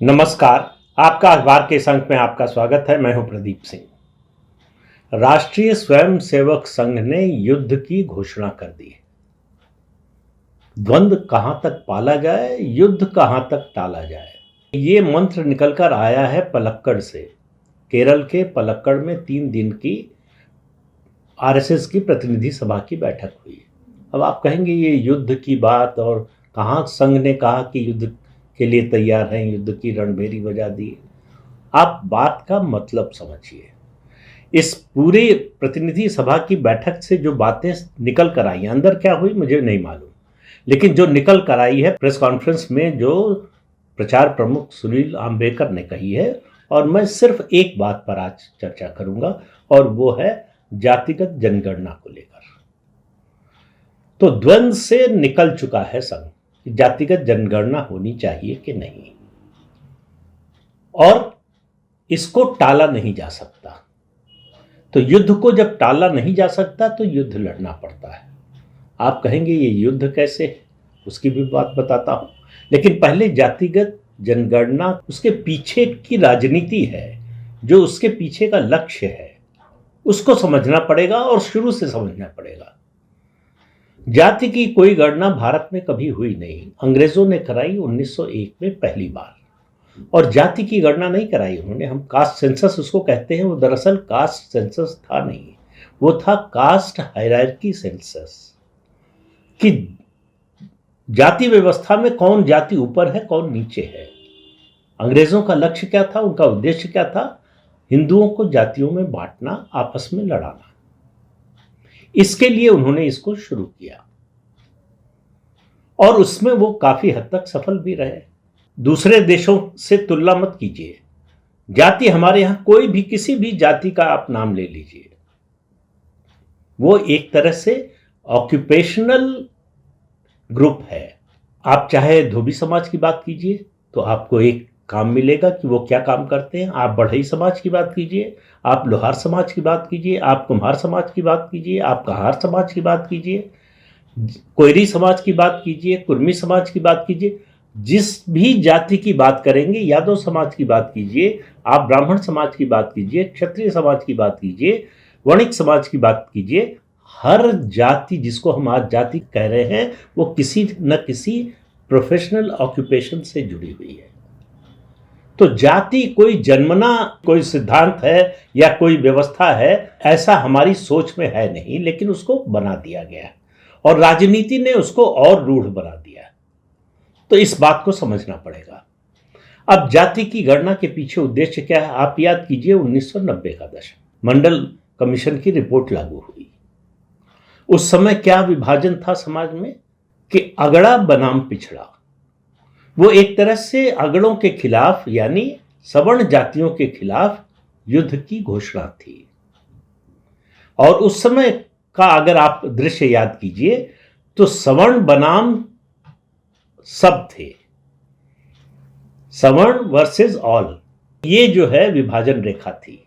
नमस्कार। आपका अखबार के इस अंक में आपका स्वागत है। मैं हूं प्रदीप सिंह। राष्ट्रीय स्वयंसेवक संघ ने युद्ध की घोषणा कर दी है। द्वंद्व कहां तक पाला जाए, युद्ध कहां तक टाला जाए, ये मंत्र निकलकर आया है पलक्कड़ से। केरल के पलक्कड़ में 3 दिन की आरएसएस की प्रतिनिधि सभा की बैठक हुई। अब आप कहेंगे ये युद्ध की बात, और कहां संघ ने कहा कि युद्ध के लिए तैयार हैं, युद्ध की रणभेरी बजा दी। आप बात का मतलब समझिए। इस पूरी प्रतिनिधि सभा की बैठक से जो बातें निकल कर आई, अंदर क्या हुई मुझे नहीं मालूम, लेकिन जो निकल कर आई है प्रेस कॉन्फ्रेंस में जो प्रचार प्रमुख सुनील आम्बेकर ने कही है, और मैं सिर्फ एक बात पर आज चर्चा करूंगा, और वो है जातिगत जनगणना को लेकर। तो द्वंद्व से निकल चुका है संघ, जातिगत जनगणना होनी चाहिए कि नहीं, और इसको टाला नहीं जा सकता। तो युद्ध को जब टाला नहीं जा सकता तो युद्ध लड़ना पड़ता है। आप कहेंगे ये युद्ध कैसे है, उसकी भी बात बताता हूं, लेकिन पहले जातिगत जनगणना, उसके पीछे की राजनीति है, जो उसके पीछे का लक्ष्य है, उसको समझना पड़ेगा और शुरू से समझना पड़ेगा। जाति की कोई गणना भारत में कभी हुई नहीं। अंग्रेजों ने कराई 1901 में पहली बार, और जाति की गणना नहीं कराई उन्होंने। हम कास्ट सेंसस उसको कहते हैं, वो दरअसल कास्ट सेंसस था नहीं, वो था कास्ट हायरार्की सेंसस, कि जाति व्यवस्था में कौन जाति ऊपर है कौन नीचे है। अंग्रेजों का लक्ष्य क्या था, उनका उद्देश्य क्या था? हिंदुओं को जातियों में बांटना, आपस में लड़ाना। इसके लिए उन्होंने इसको शुरू किया, और उसमें वो काफी हद तक सफल भी रहे। दूसरे देशों से तुलना मत कीजिए। जाति हमारे यहां कोई भी, किसी भी जाति का आप नाम ले लीजिए, वो एक तरह से ऑक्यूपेशनल ग्रुप है। आप चाहे धोबी समाज की बात कीजिए तो आपको एक काम मिलेगा कि वो क्या काम करते हैं। आप बढ़ई समाज की बात कीजिए, आप लोहार समाज की बात कीजिए, आप कुम्हार समाज की बात कीजिए, आप कहार समाज की बात कीजिए, कोयरी समाज की बात कीजिए, कुर्मी समाज की बात कीजिए, जिस भी जाति की बात करेंगे, यादव समाज की बात कीजिए, आप ब्राह्मण समाज की बात कीजिए, क्षत्रिय समाज की बात कीजिए, वणिक समाज की बात कीजिए, हर जाति जिसको हम आज जाति कह रहे हैं, वो किसी न किसी प्रोफेशनल ऑक्यूपेशन से जुड़ी हुई है। तो जाति कोई जन्मना कोई सिद्धांत है या कोई व्यवस्था है, ऐसा हमारी सोच में है नहीं, लेकिन उसको बना दिया गया और राजनीति ने उसको और रूढ़ बना दिया। तो इस बात को समझना पड़ेगा। अब जाति की गणना के पीछे उद्देश्य क्या है? आप याद कीजिए 1990 का दशक, मंडल कमीशन की रिपोर्ट लागू हुई। उस समय क्या विभाजन था समाज में कि अगड़ा बनाम पिछड़ा। वो एक तरह से अगड़ों के खिलाफ, यानी सवर्ण जातियों के खिलाफ युद्ध की घोषणा थी। और उस समय का अगर आप दृश्य याद कीजिए तो सवर्ण बनाम सब थे, सवर्ण वर्सेस ऑल, ये जो है विभाजन रेखा थी।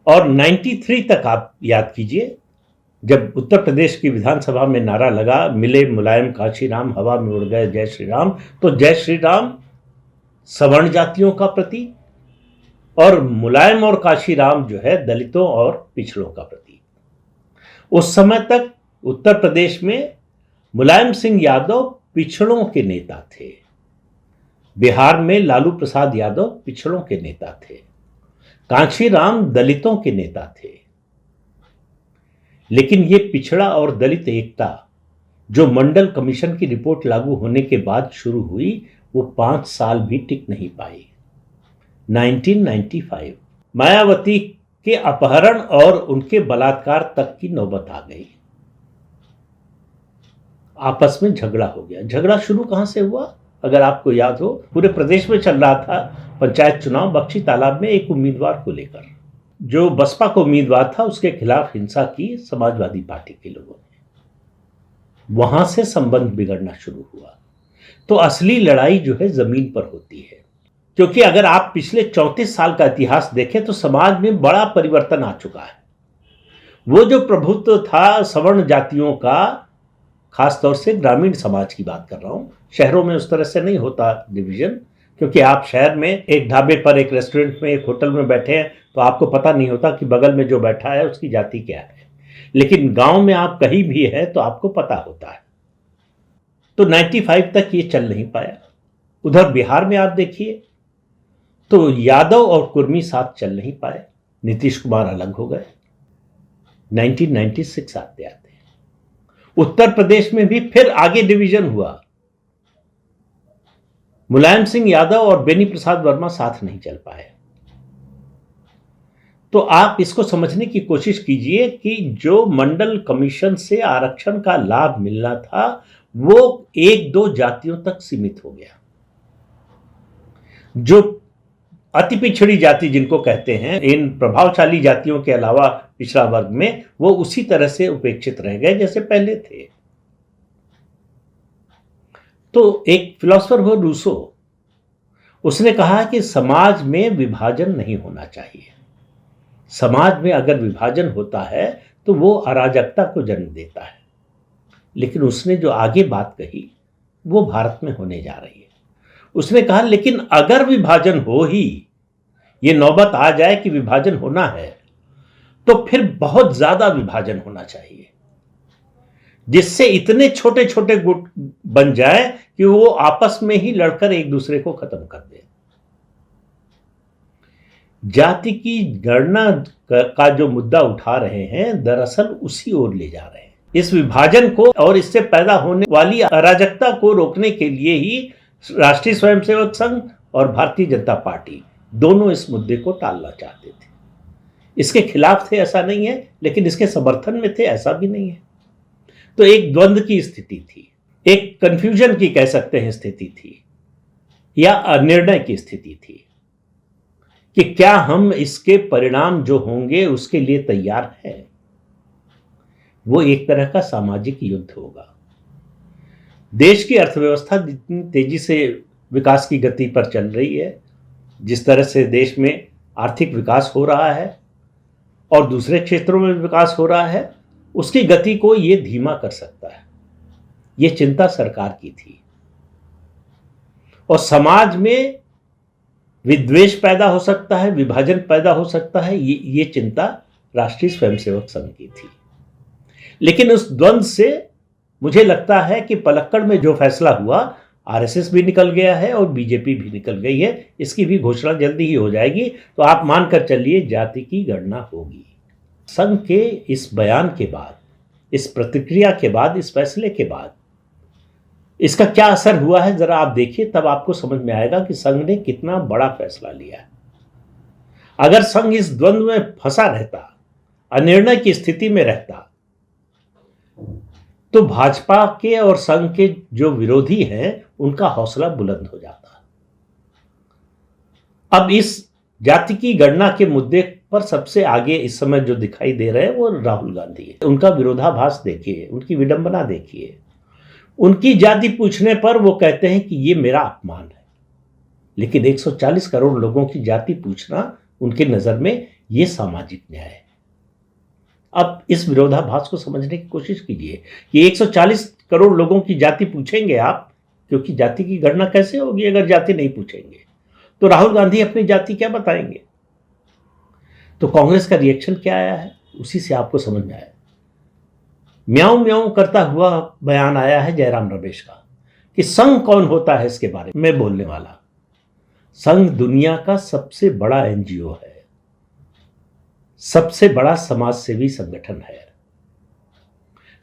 और 93 तक आप याद कीजिए, जब उत्तर प्रदेश की विधानसभा में नारा लगा, मिले मुलायम काशीराम, हवा में उड़ गए जय श्री राम, तो जय श्री राम सवर्ण जातियों का प्रतीक, और मुलायम और काशीराम जो है दलितों और पिछड़ों का प्रतीक। उस समय तक उत्तर प्रदेश में मुलायम सिंह यादव पिछड़ों के नेता थे, बिहार में लालू प्रसाद यादव पिछड़ों के नेता थे, कांशीराम दलितों के नेता थे। लेकिन ये पिछड़ा और दलित एकता जो मंडल कमीशन की रिपोर्ट लागू होने के बाद शुरू हुई, वो 5 साल भी टिक नहीं पाई। 1995 मायावती के अपहरण और उनके बलात्कार तक की नौबत आ गई। आपस में झगड़ा हो गया। झगड़ा शुरू कहां से हुआ? अगर आपको याद हो, पूरे प्रदेश में चल रहा था पंचायत चुनाव बख्शी तालाब में एक उम्मीदवार को लेकर। जो बसपा का उम्मीदवार था उसके खिलाफ हिंसा की समाजवादी पार्टी के लोगों ने। वहां से संबंध बिगड़ना शुरू हुआ। तो असली लड़ाई जो है जमीन पर होती है, क्योंकि अगर आप पिछले 34 साल का इतिहास देखें तो समाज में बड़ा परिवर्तन आ चुका है। वो जो प्रभुत्व था सवर्ण जातियों का, खासतौर से ग्रामीण समाज की बात कर रहा हूं, शहरों में उस तरह से नहीं होता डिवीजन, क्योंकि आप शहर में एक ढाबे पर, एक रेस्टोरेंट में, एक होटल में बैठे हैं तो आपको पता नहीं होता कि बगल में जो बैठा है उसकी जाति क्या है। लेकिन गांव में आप कहीं भी है तो आपको पता होता है। तो 95 तक ये चल नहीं पाया। उधर बिहार में आप देखिए तो यादव और कुर्मी साथ चल नहीं पाए, नीतीश कुमार अलग हो गए। 1996 आते आते उत्तर प्रदेश में भी फिर आगे डिवीजन हुआ। मुलायम सिंह यादव और बेनी प्रसाद वर्मा साथ नहीं चल पाए। तो आप इसको समझने की कोशिश कीजिए कि जो मंडल कमीशन से आरक्षण का लाभ मिलना था वो एक दो जातियों तक सीमित हो गया। जो अति पिछड़ी जाति जिनको कहते हैं, इन प्रभावशाली जातियों के अलावा पिछड़ा वर्ग में, वो उसी तरह से उपेक्षित रह गए जैसे पहले थे। तो एक फिलोसोफर हो रूसो, उसने कहा कि समाज में विभाजन नहीं होना चाहिए। समाज में अगर विभाजन होता है तो वो अराजकता को जन्म देता है। लेकिन उसने जो आगे बात कही वो भारत में होने जा रही है। उसने कहा लेकिन अगर विभाजन हो ही, ये नौबत आ जाए कि विभाजन होना है, तो फिर बहुत ज्यादा विभाजन होना चाहिए, जिससे इतने छोटे छोटे गुट बन जाए कि वो आपस में ही लड़कर एक दूसरे को खत्म कर दे। जाति की गणना का जो मुद्दा उठा रहे हैं, दरअसल उसी ओर ले जा रहे हैं। इस विभाजन को और इससे पैदा होने वाली अराजकता को रोकने के लिए ही राष्ट्रीय स्वयंसेवक संघ और भारतीय जनता पार्टी दोनों इस मुद्दे को टालना चाहते थे। इसके खिलाफ थे ऐसा नहीं है, लेकिन इसके समर्थन में थे ऐसा भी नहीं है। तो एक द्वंद्व की स्थिति थी, एक कंफ्यूजन की कह सकते हैं स्थिति थी, या अनिर्णय की स्थिति थी कि क्या हम इसके परिणाम जो होंगे उसके लिए तैयार हैं। वो एक तरह का सामाजिक युद्ध होगा। देश की अर्थव्यवस्था जितनी तेजी से विकास की गति पर चल रही है, जिस तरह से देश में आर्थिक विकास हो रहा है और दूसरे क्षेत्रों में विकास हो रहा है, उसकी गति को ये धीमा कर सकता है। ये चिंता सरकार की थी और समाज में विद्वेष पैदा हो सकता है, विभाजन पैदा हो सकता है, ये चिंता राष्ट्रीय स्वयंसेवक संघ की थी। लेकिन उस द्वंद्व से मुझे लगता है कि पलक्कड़ में जो फैसला हुआ, आरएसएस भी निकल गया है और बीजेपी भी निकल गई है, इसकी भी घोषणा जल्दी ही हो जाएगी। तो आप मानकर चलिए जाति की गणना होगी। संघ के इस बयान के बाद, इस प्रतिक्रिया के बाद, इस फैसले के बाद इसका क्या असर हुआ है जरा आप देखिए, तब आपको समझ में आएगा कि संघ ने कितना बड़ा फैसला लिया है। अगर संघ इस द्वंद्व में फंसा रहता, अनिर्णय की स्थिति में रहता, तो भाजपा के और संघ के जो विरोधी हैं उनका हौसला बुलंद हो जाता। अब इस जाति की गणना के मुद्दे पर सबसे आगे इस समय जो दिखाई दे रहे हैं वो राहुल गांधी है। उनका विरोधाभास देखिए, उनकी विडंबना देखिए। उनकी जाति पूछने पर वो कहते हैं कि ये मेरा अपमान है, लेकिन 140 करोड़ लोगों की जाति पूछना उनके नजर में ये सामाजिक न्याय है। अब इस विरोधाभास को समझने की कोशिश कीजिए कि 140 करोड़ लोगों की जाति पूछेंगे आप, क्योंकि जाति की गणना कैसे होगी अगर जाति नहीं पूछेंगे? तो राहुल गांधी अपनी जाति क्या बताएंगे? तो कांग्रेस का रिएक्शन क्या आया है उसी से आपको समझ में आया। म्याऊं म्याऊं करता हुआ बयान आया है जयराम रमेश का कि संघ कौन होता है इसके बारे में बोलने वाला। संघ दुनिया का सबसे बड़ा एनजीओ है, सबसे बड़ा समाजसेवी संगठन है।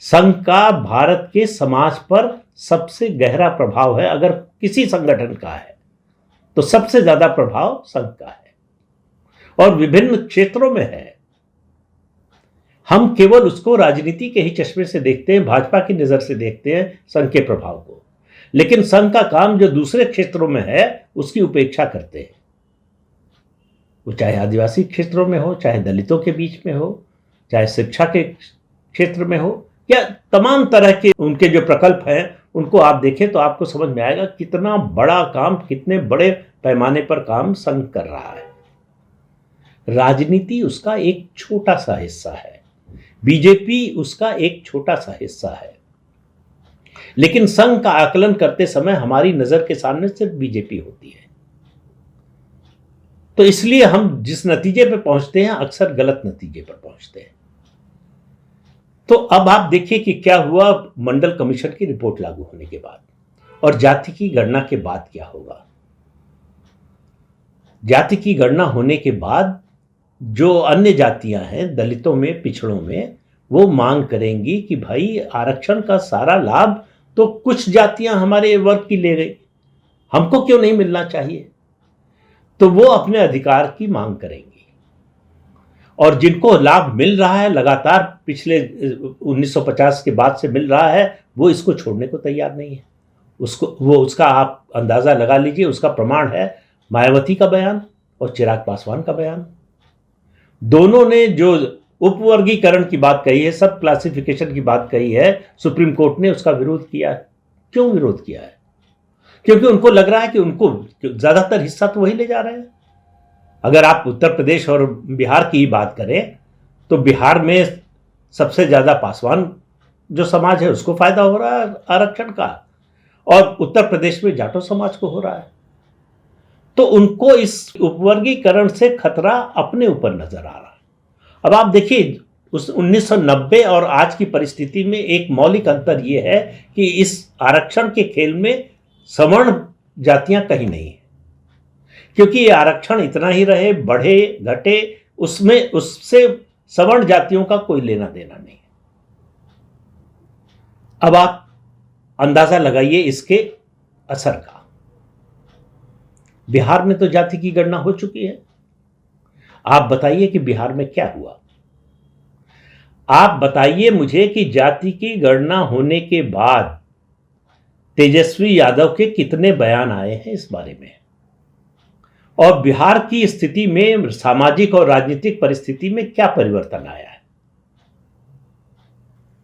संघ का भारत के समाज पर सबसे गहरा प्रभाव है। अगर किसी संगठन का है तो सबसे ज्यादा प्रभाव संघ का है और विभिन्न क्षेत्रों में है। हम केवल उसको राजनीति के ही चश्मे से देखते हैं, भाजपा की नजर से देखते हैं संघ के प्रभाव को, लेकिन संघ का काम जो दूसरे क्षेत्रों में है उसकी उपेक्षा करते हैं। वो चाहे आदिवासी क्षेत्रों में हो, चाहे दलितों के बीच में हो, चाहे शिक्षा के क्षेत्र में हो, या तमाम तरह के उनके जो प्रकल्प हैं उनको आप देखें तो आपको समझ में आएगा कितना बड़ा काम, कितने बड़े पैमाने पर काम संघ कर रहा है। राजनीति उसका एक छोटा सा हिस्सा है, बीजेपी उसका एक छोटा सा हिस्सा है, लेकिन संघ का आकलन करते समय हमारी नजर के सामने सिर्फ बीजेपी होती है। तो इसलिए हम जिस नतीजे पर पहुंचते हैं अक्सर गलत नतीजे पर पहुंचते हैं। तो अब आप देखिए कि क्या हुआ मंडल कमीशन की रिपोर्ट लागू होने के बाद, और जाति की गणना के बाद क्या होगा। जाति की गणना होने के बाद जो अन्य जातियां हैं, दलितों में, पिछड़ों में, वो मांग करेंगी कि भाई आरक्षण का सारा लाभ तो कुछ जातियां हमारे वर्ग की ले गई, हमको क्यों नहीं मिलना चाहिए। तो वो अपने अधिकार की मांग करेंगी, और जिनको लाभ मिल रहा है लगातार पिछले 1950 के बाद से मिल रहा है, वो इसको छोड़ने को तैयार नहीं है। उसका आप अंदाजा लगा लीजिए। उसका प्रमाण है मायावती का बयान और चिराग पासवान का बयान। दोनों ने जो उपवर्गीकरण की बात कही है, सब क्लासिफिकेशन की बात कही है, सुप्रीम कोर्ट ने उसका विरोध किया है। क्यों विरोध किया है? क्योंकि उनको लग रहा है कि उनको ज्यादातर हिस्सा तो वही ले जा रहे हैं। अगर आप उत्तर प्रदेश और बिहार की ही बात करें तो बिहार में सबसे ज्यादा पासवान जो समाज है उसको फायदा हो रहा है आरक्षण का, और उत्तर प्रदेश में जाटो समाज को हो रहा है। तो उनको इस उपवर्गीकरण से खतरा अपने ऊपर नजर आ रहा है। अब आप देखिए उस 1990 और आज की परिस्थिति में एक मौलिक अंतर यह है कि इस आरक्षण के खेल में सवर्ण जातियां कहीं नहीं है, क्योंकि ये आरक्षण इतना ही रहे, बढ़े घटे, उसमें उससे सवर्ण जातियों का कोई लेना देना नहीं है। अब आप अंदाजा लगाइए इसके असर का। बिहार में तो जाति की गणना हो चुकी है। आप बताइए कि बिहार में क्या हुआ। आप बताइए मुझे कि जाति की गणना होने के बाद तेजस्वी यादव के कितने बयान आए हैं इस बारे में, और बिहार की स्थिति में, सामाजिक और राजनीतिक परिस्थिति में क्या परिवर्तन आया है।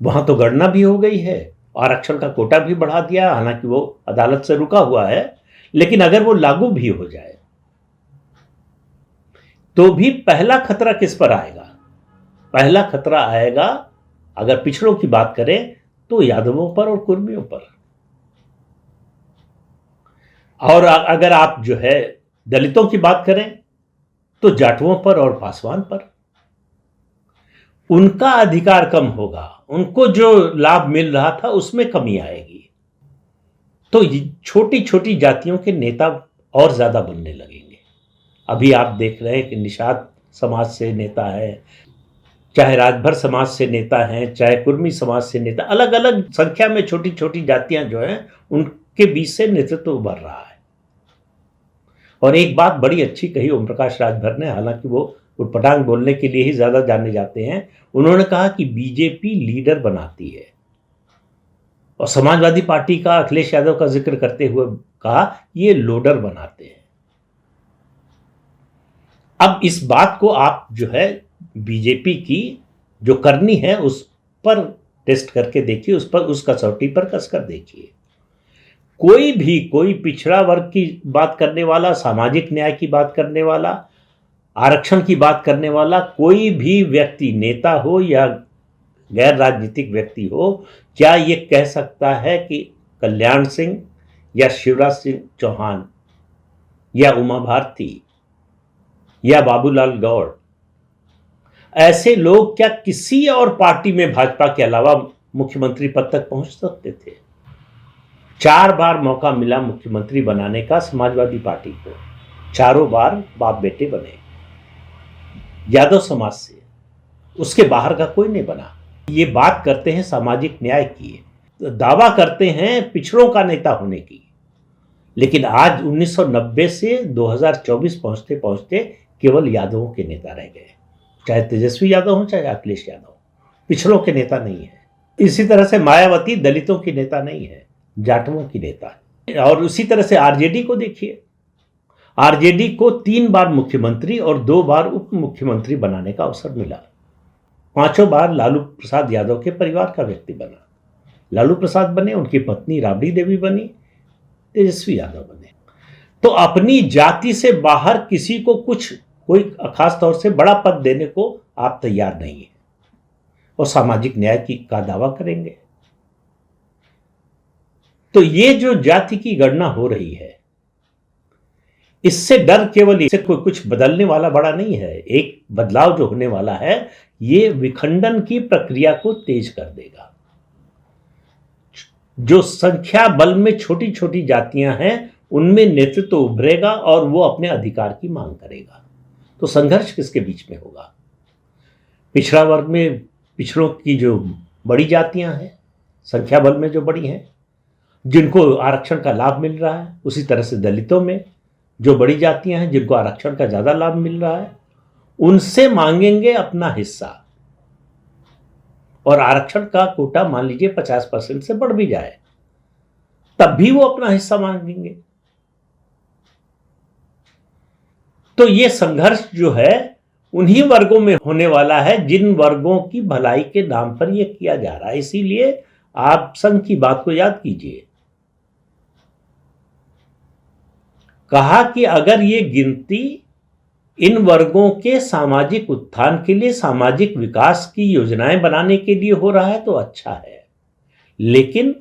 वहां तो गणना भी हो गई है, आरक्षण का कोटा भी बढ़ा दिया, हालांकि वो अदालत से रुका हुआ है, लेकिन अगर वो लागू भी हो जाए तो भी पहला खतरा किस पर आएगा? पहला खतरा आएगा, अगर पिछड़ों की बात करें तो यादवों पर और कुर्मियों पर, और अगर आप जो है दलितों की बात करें तो जाटुओं पर और पासवान पर। उनका अधिकार कम होगा, उनको जो लाभ मिल रहा था उसमें कमी आएगी। तो छोटी छोटी जातियों के नेता और ज्यादा बनने लगेंगे। अभी आप देख रहे हैं कि निषाद समाज से नेता है, चाहे राजभर समाज से नेता हैं, चाहे कुर्मी समाज से नेता, अलग अलग संख्या में छोटी छोटी जातियां जो हैं उनके बीच से नेतृत्व उभर रहा है। और एक बात बड़ी अच्छी कही ओम प्रकाश राजभर ने, हालांकि वो उटपटांग बोलने के लिए ही ज्यादा जाने जाते हैं। उन्होंने कहा कि बीजेपी लीडर बनाती है, और समाजवादी पार्टी का अखिलेश यादव का जिक्र करते हुए कहा ये लोडर बनाते हैं। अब इस बात को आप जो है बीजेपी की जो करनी है उस पर टेस्ट करके देखिए, उस पर, उस कसौटी पर कसकर देखिए। कोई पिछड़ा वर्ग की बात करने वाला, सामाजिक न्याय की बात करने वाला, आरक्षण की बात करने वाला कोई भी व्यक्ति, नेता हो या गैर राजनीतिक व्यक्ति हो, क्या ये कह सकता है कि कल्याण सिंह या शिवराज सिंह चौहान या उमा भारती या बाबूलाल गौड़, ऐसे लोग क्या किसी और पार्टी में भाजपा के अलावा मुख्यमंत्री पद तक पहुंच सकते थे? 4 बार मौका मिला मुख्यमंत्री बनाने का समाजवादी पार्टी को, चारों बार बाप बेटे बने यादव समाज से, उसके बाहर का कोई नहीं बना। ये बात करते हैं सामाजिक न्याय की, दावा करते हैं पिछड़ों का नेता होने की, लेकिन आज 1990 से 2024 पहुंचते पहुंचते केवल यादवों के नेता रह गए, चाहे तेजस्वी यादव हो चाहे अखिलेश यादव, पिछड़ों के नेता नहीं है। इसी तरह से मायावती दलितों की नेता नहीं है, जाटवों की नेता है। और उसी तरह से आरजेडी को देखिए, आरजेडी को 3 बार मुख्यमंत्री और 2 बार उप मुख्यमंत्री बनाने का अवसर मिला। 5 बार लालू प्रसाद यादव के परिवार का व्यक्ति बना। लालू प्रसाद बने, उनकी पत्नी राबड़ी देवी बनी, तेजस्वी यादव बने। तो अपनी जाति से बाहर किसी को कोई खास तौर से बड़ा पद देने को आप तैयार नहीं है, और सामाजिक न्याय का दावा करेंगे। तो ये जो जाति की गणना हो रही है, इससे डर केवल इससे कोई कुछ बदलने वाला बड़ा नहीं है। एक बदलाव जो होने वाला है ये विखंडन की प्रक्रिया को तेज कर देगा। जो संख्या बल में छोटी छोटी जातियां हैं उनमें नेतृत्व उभरेगा और वो अपने अधिकार की मांग करेगा। तो संघर्ष किसके बीच में होगा? पिछड़ा वर्ग में पिछड़ों की जो बड़ी जातियां हैं, संख्या बल में जो बड़ी हैं, जिनको आरक्षण का लाभ मिल रहा है, उसी तरह से दलितों में जो बड़ी जातियां हैं जिनको आरक्षण का ज्यादा लाभ मिल रहा है, उनसे मांगेंगे अपना हिस्सा। और आरक्षण का कोटा मान लीजिए 50% से बढ़ भी जाए तब भी वो अपना हिस्सा मांगेंगे। तो ये संघर्ष जो है उन्हीं वर्गों में होने वाला है जिन वर्गों की भलाई के नाम पर यह किया जा रहा है। इसीलिए आप संघ की बात को याद कीजिए। कहा कि अगर ये गिनती इन वर्गों के सामाजिक उत्थान के लिए, सामाजिक विकास की योजनाएं बनाने के लिए हो रहा है तो अच्छा है, लेकिन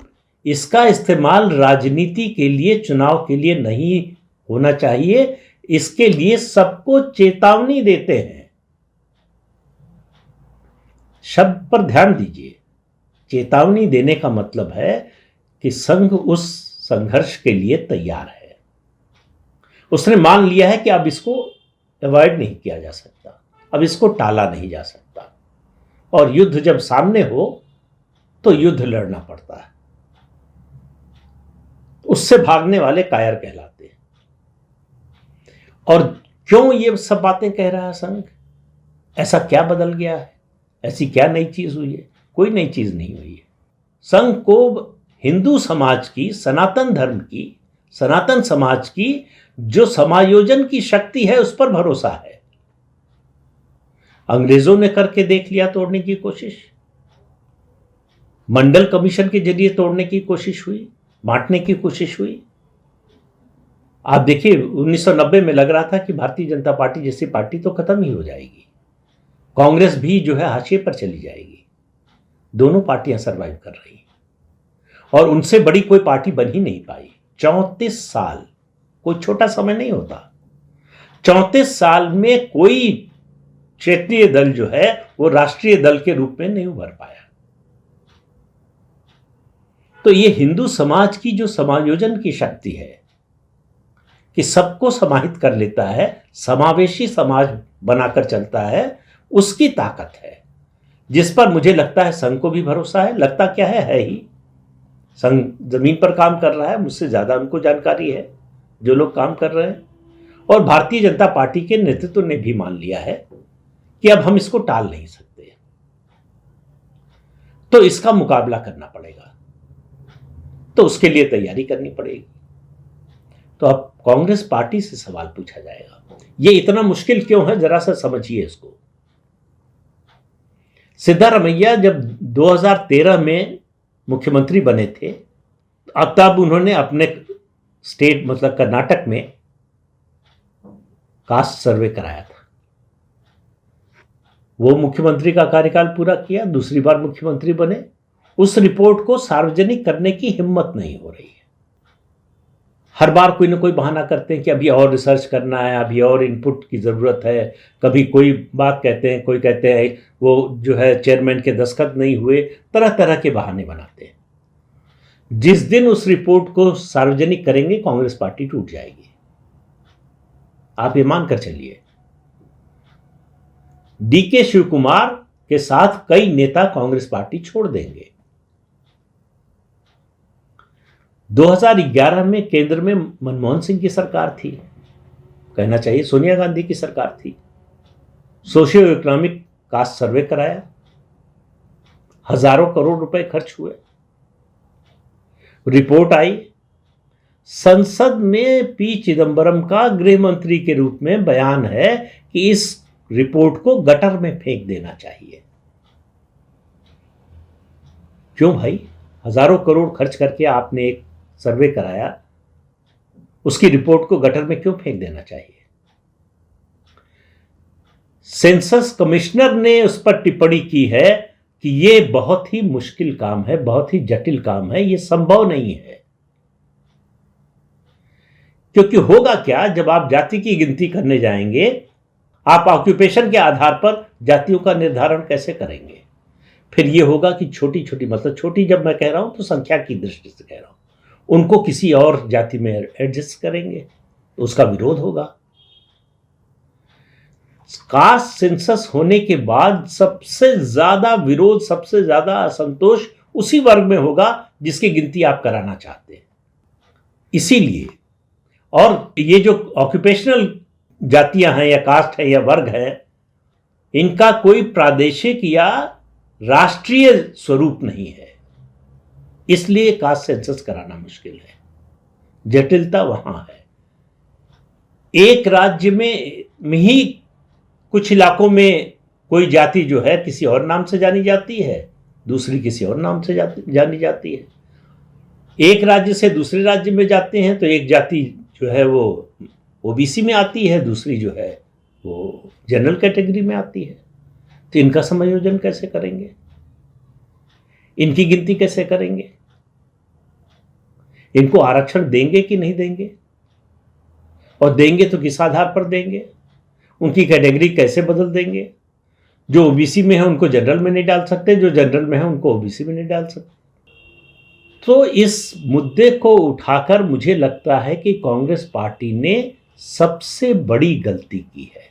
इसका इस्तेमाल राजनीति के लिए, चुनाव के लिए नहीं होना चाहिए। इसके लिए सबको चेतावनी देते हैं। शब्द पर ध्यान दीजिए। चेतावनी देने का मतलब है कि संघ उस संघर्ष के लिए तैयार है। उसने मान लिया है कि अब इसको अवॉइड नहीं किया जा सकता, अब इसको टाला नहीं जा सकता, और युद्ध जब सामने हो तो युद्ध लड़ना पड़ता है। उससे भागने वाले कायर कहलाते हैं। और क्यों ये सब बातें कह रहा है संघ? ऐसा क्या बदल गया है? ऐसी क्या नई चीज हुई है? कोई नई चीज नहीं हुई है। संघ को हिंदू समाज की, सनातन धर्म की, सनातन समाज की जो समायोजन की शक्ति है उस पर भरोसा है। अंग्रेजों ने करके देख लिया तोड़ने की कोशिश, मंडल कमीशन के जरिए तोड़ने की कोशिश हुई, बांटने की कोशिश हुई। आप देखिए 1990 में लग रहा था कि भारतीय जनता पार्टी जैसी पार्टी तो खत्म ही हो जाएगी, कांग्रेस भी जो है हाशिए पर चली जाएगी। दोनों पार्टियां सरवाइव कर रही और उनसे बड़ी कोई पार्टी बन ही नहीं पाई। 34 साल कोई छोटा समय नहीं होता। 34 साल में कोई क्षेत्रीय दल जो है वो राष्ट्रीय दल के रूप में नहीं उभर पाया। तो ये हिंदू समाज की जो समायोजन की शक्ति है कि सबको समाहित कर लेता है, समावेशी समाज बनाकर चलता है, उसकी ताकत है, जिस पर मुझे लगता है संघ को भी भरोसा है। लगता क्या है ही। संघ जमीन पर काम कर रहा है, मुझसे ज्यादा उनको जानकारी है जो लोग काम कर रहे हैं। और भारतीय जनता पार्टी के नेतृत्व ने भी मान लिया है कि अब हम इसको टाल नहीं सकते, तो इसका मुकाबला करना पड़ेगा, तो उसके लिए तैयारी करनी पड़ेगी। तो अब कांग्रेस पार्टी से सवाल पूछा जाएगा, ये इतना मुश्किल क्यों है, जरा सा समझिए इसको। सिद्धारमैया जब 2013 में मुख्यमंत्री बने थे, अब तब उन्होंने अपने स्टेट मतलब कर्नाटक में कास्ट सर्वे कराया था। वो मुख्यमंत्री का कार्यकाल पूरा किया, दूसरी बार मुख्यमंत्री बने। उस रिपोर्ट को सार्वजनिक करने की हिम्मत नहीं हो रही है। हर बार कोई ना कोई बहाना करते हैं कि अभी और रिसर्च करना है, अभी और इनपुट की ज़रूरत है। कभी कोई बात कहते हैं, कोई कहते हैं वो जो है चेयरमैन के दस्तखत नहीं हुए, तरह तरह के बहाने बनाते हैं। जिस दिन उस रिपोर्ट को सार्वजनिक करेंगे कांग्रेस पार्टी टूट जाएगी, आप ये मानकर चलिए। डीके शिव कुमार के साथ कई नेता कांग्रेस पार्टी छोड़ देंगे। 2011 में केंद्र में मनमोहन सिंह की सरकार थी, कहना चाहिए सोनिया गांधी की सरकार थी। सोशियो इकोनॉमिक कास्ट सर्वे कराया, हजारों करोड़ रुपए खर्च हुए, रिपोर्ट आई। संसद में पी चिदंबरम का गृह मंत्री के रूप में बयान है कि इस रिपोर्ट को गटर में फेंक देना चाहिए। क्यों भाई? हजारों करोड़ खर्च करके आपने एक सर्वे कराया, उसकी रिपोर्ट को गटर में क्यों फेंक देना चाहिए? सेंसस कमिश्नर ने उस पर टिप्पणी की है कि यह बहुत ही मुश्किल काम है, बहुत ही जटिल काम है, यह संभव नहीं है। क्योंकि होगा क्या, जब आप जाति की गिनती करने जाएंगे, आप ऑक्यूपेशन के आधार पर जातियों का निर्धारण कैसे करेंगे? फिर ये होगा कि छोटी छोटी, मतलब छोटी जब मैं कह रहा हूं तो संख्या की दृष्टि से कह रहा हूं, उनको किसी और जाति में एडजस्ट करेंगे, तो उसका विरोध होगा। कास्ट सेंसस होने के बाद सबसे ज्यादा विरोध, सबसे ज्यादा असंतोष उसी वर्ग में होगा जिसकी गिनती आप कराना चाहते हैं। इसीलिए, और ये जो ऑक्यूपेशनल जातियां हैं या कास्ट है या वर्ग है, इनका कोई प्रादेशिक या राष्ट्रीय स्वरूप नहीं है, इसलिए कास्ट सेंसस कराना मुश्किल है। जटिलता वहां है। एक राज्य में ही कुछ इलाकों में कोई जाति जो है किसी और नाम से जानी जाती है, दूसरी किसी और नाम से जानी जाती है। एक राज्य से दूसरे राज्य में जाते हैं तो एक जाति जो है वो ओबीसी में आती है, दूसरी जो है वो जनरल कैटेगरी में आती है। तो इनका समायोजन कैसे करेंगे? इनकी गिनती कैसे करेंगे? इनको आरक्षण देंगे कि नहीं देंगे? और देंगे तो किस आधार पर देंगे? उनकी कैटेगरी कैसे बदल देंगे? जो ओबीसी में है उनको जनरल में नहीं डाल सकते, जो जनरल में है उनको ओबीसी में नहीं डाल सकते। तो इस मुद्दे को उठाकर मुझे लगता है कि कांग्रेस पार्टी ने सबसे बड़ी गलती की है।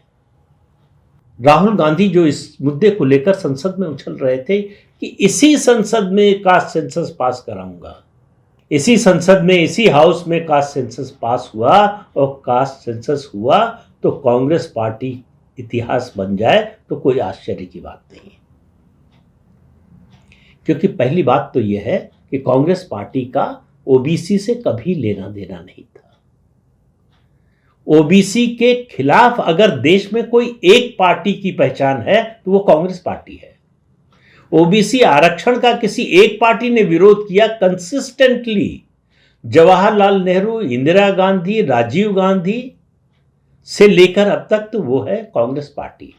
राहुल गांधी जो इस मुद्दे को लेकर संसद में उछल रहे थे कि इसी संसद में कास्ट सेंसस पास कराऊंगा, इसी संसद में, इसी हाउस में कास्ट सेंसस पास हुआ, और कास्ट सेंसस हुआ तो कांग्रेस पार्टी इतिहास बन जाए तो कोई आश्चर्य की बात नहीं। क्योंकि पहली बात तो यह है कि कांग्रेस पार्टी का ओबीसी से कभी लेना देना नहीं था। ओबीसी के खिलाफ अगर देश में कोई एक पार्टी की पहचान है तो वो कांग्रेस पार्टी है। ओबीसी आरक्षण का किसी एक पार्टी ने विरोध किया कंसिस्टेंटली, जवाहरलाल नेहरू, इंदिरा गांधी, राजीव गांधी से लेकर अब तक, तो वो है कांग्रेस पार्टी।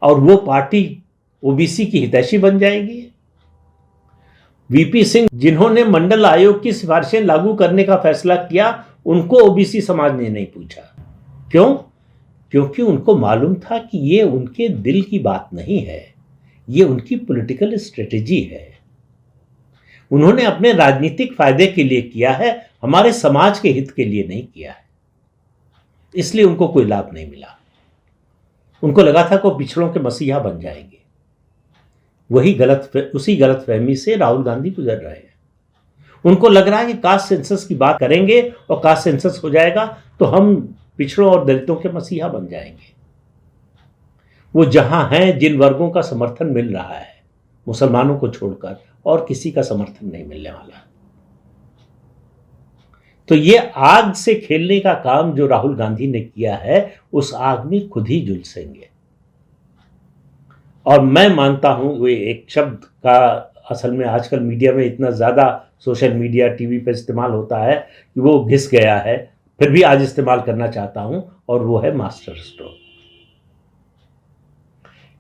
और वो पार्टी ओबीसी की हितैषी बन जाएगी। वीपी सिंह जिन्होंने मंडल आयोग की सिफारिशें लागू करने का फैसला किया, उनको ओबीसी समाज ने नहीं पूछा। क्यों? क्योंकि उनको मालूम था कि ये उनके दिल की बात नहीं है, ये उनकी पॉलिटिकल स्ट्रेटेजी है। उन्होंने अपने राजनीतिक फायदे के लिए किया है, हमारे समाज के हित के लिए नहीं किया है। इसलिए उनको कोई लाभ नहीं मिला। उनको लगा था कि वो पिछड़ों के मसीहा बन जाएंगे। उसी गलतफहमी से राहुल गांधी गुजर रहे हैं। उनको लग रहा है कि कास्ट सेंसस की बात करेंगे और कास्ट सेंसस हो जाएगा तो हम पिछड़ों और दलितों के मसीहा बन जाएंगे। वो जहां हैं, जिन वर्गों का समर्थन मिल रहा है, मुसलमानों को छोड़कर और किसी का समर्थन नहीं मिलने वाला। तो ये आग से खेलने का काम जो राहुल गांधी ने किया है, उस आग में खुद ही झुलसेंगे। और मैं मानता हूं, वो एक शब्द का असल में आजकल मीडिया में इतना ज़्यादा, सोशल मीडिया, टीवी पर इस्तेमाल होता है कि वो घिस गया है, फिर भी आज इस्तेमाल करना चाहता हूं, और वो है मास्टर स्ट्रोक।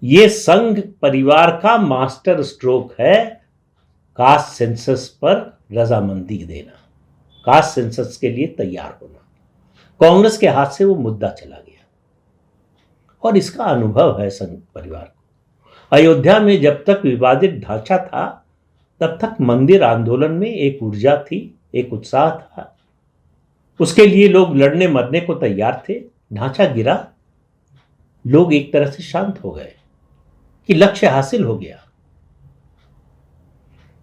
ये संघ परिवार का मास्टर स्ट्रोक है कास्ट सेंसस पर रजामंदी देना, कास्ट सेंसस के लिए तैयार होना। कांग्रेस के हाथ से वो मुद्दा चला गया और इसका अनुभव है संघ परिवार को। अयोध्या में जब तक विवादित ढांचा था, तब तक मंदिर आंदोलन में एक ऊर्जा थी, एक उत्साह था। उसके लिए लोग लड़ने मरने को तैयार थे। ढांचा गिरा, लोग एक तरह से शांत हो गए कि लक्ष्य हासिल हो गया।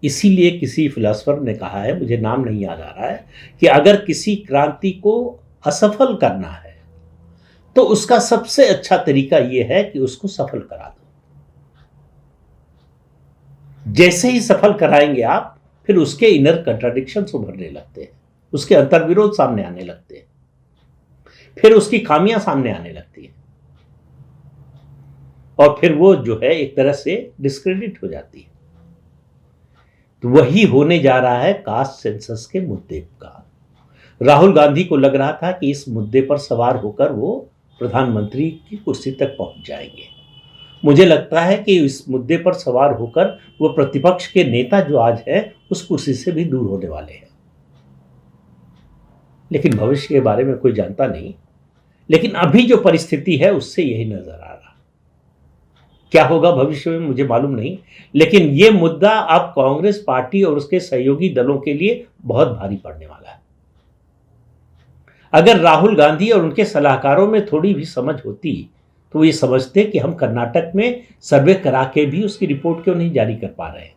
इसीलिए किसी फिलोसोफर ने कहा है, मुझे नाम नहीं याद आ रहा है, कि अगर किसी क्रांति को असफल करना है तो उसका सबसे अच्छा तरीका यह है कि उसको सफल करा दो। जैसे ही सफल कराएंगे आप, फिर उसके इनर कंट्राडिक्शंस उभरने लगते हैं, उसके अंतर्विरोध सामने आने लगते हैं, फिर उसकी खामियां सामने आने लगती हैं, और फिर वो जो है एक तरह से डिस्क्रेडिट हो जाती है। तो वही होने जा रहा है कास्ट सेंसस के मुद्दे का। राहुल गांधी को लग रहा था कि इस मुद्दे पर सवार होकर वो प्रधानमंत्री की कुर्सी तक पहुंच जाएंगे। मुझे लगता है कि इस मुद्दे पर सवार होकर वो प्रतिपक्ष के नेता जो आज है, उस कुर्सी से भी दूर होने वाले हैं। लेकिन भविष्य के बारे में कोई जानता नहीं। लेकिन अभी जो परिस्थिति है उससे यही नजर आ रहा। क्या होगा भविष्य में मुझे मालूम नहीं, लेकिन यह मुद्दा अब कांग्रेस पार्टी और उसके सहयोगी दलों के लिए बहुत भारी पड़ने वाला है। अगर राहुल गांधी और उनके सलाहकारों में थोड़ी भी समझ होती तो वो ये समझते कि हम कर्नाटक में सर्वे करा के भी उसकी रिपोर्ट क्यों नहीं जारी कर पा रहे हैं।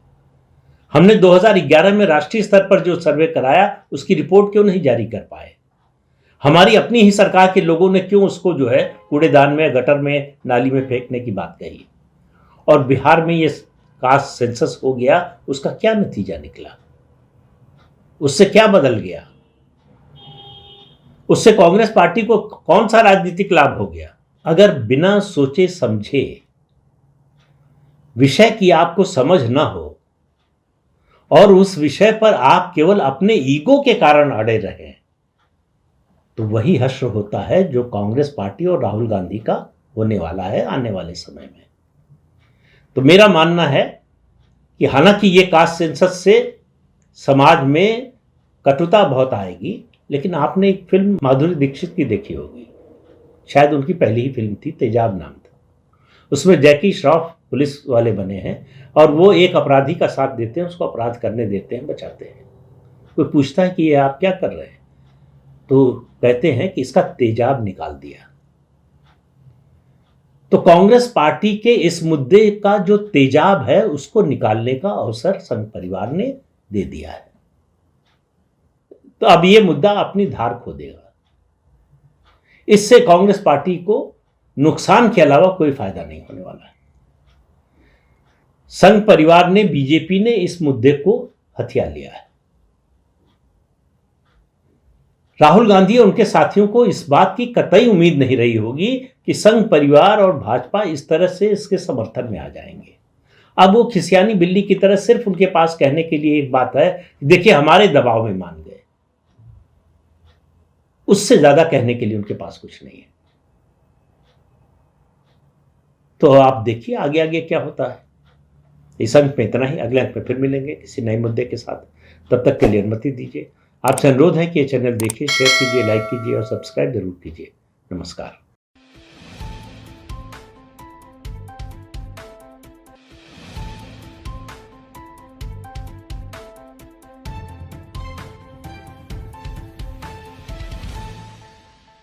हमने 2011 में राष्ट्रीय स्तर पर जो सर्वे कराया उसकी रिपोर्ट क्यों नहीं जारी कर पाए। हमारी अपनी ही सरकार के लोगों ने क्यों उसको जो है कूड़ेदान में, गटर में, नाली में फेंकने की बात कही। और बिहार में ये कास्ट सेंसस हो गया, उसका क्या नतीजा निकला, उससे क्या बदल गया, उससे कांग्रेस पार्टी को कौन सा राजनीतिक लाभ हो गया। अगर बिना सोचे समझे विषय की आपको समझ ना हो और उस विषय पर आप केवल अपने ईगो के कारण अड़े रहे तो वही हश्र होता है जो कांग्रेस पार्टी और राहुल गांधी का होने वाला है आने वाले समय में। तो मेरा मानना है कि हालांकि ये कास्ट सेंसस से समाज में कटुता बहुत आएगी, लेकिन आपने एक फिल्म माधुरी दीक्षित की देखी होगी, शायद उनकी पहली ही फिल्म थी, तेजाब नाम था। उसमें जैकी श्रॉफ पुलिस वाले बने हैं और वो एक अपराधी का साथ देते हैं, उसको अपराध करने देते हैं, बचाते हैं। कोई पूछता है कि ये आप क्या कर रहे हैं, तो कहते हैं कि इसका तेजाब निकाल दिया। तो कांग्रेस पार्टी के इस मुद्दे का जो तेजाब है उसको निकालने का अवसर संघ परिवार ने दे दिया है। तो अब ये मुद्दा अपनी धार खो देगा। इससे कांग्रेस पार्टी को नुकसान के अलावा कोई फायदा नहीं होने वाला है। संघ परिवार ने, बीजेपी ने इस मुद्दे को हथिया लिया है। राहुल गांधी और उनके साथियों को इस बात की कतई उम्मीद नहीं रही होगी कि संघ परिवार और भाजपा इस तरह से इसके समर्थन में आ जाएंगे। अब वो खिसियानी बिल्ली की तरह सिर्फ उनके पास कहने के लिए एक बात है, देखिए हमारे दबाव में मान गए, उससे ज्यादा कहने के लिए उनके पास कुछ नहीं है। तो आप देखिए आगे आगे क्या होता है। इस अंक में इतना ही, अगले अंक में फिर मिलेंगे किसी नए मुद्दे के साथ। तब तक के लिए अनुमति दीजिए। आपसे अनुरोध है कि ये चैनल देखिए, शेयर कीजिए, लाइक कीजिए और सब्सक्राइब जरूर कीजिए। नमस्कार।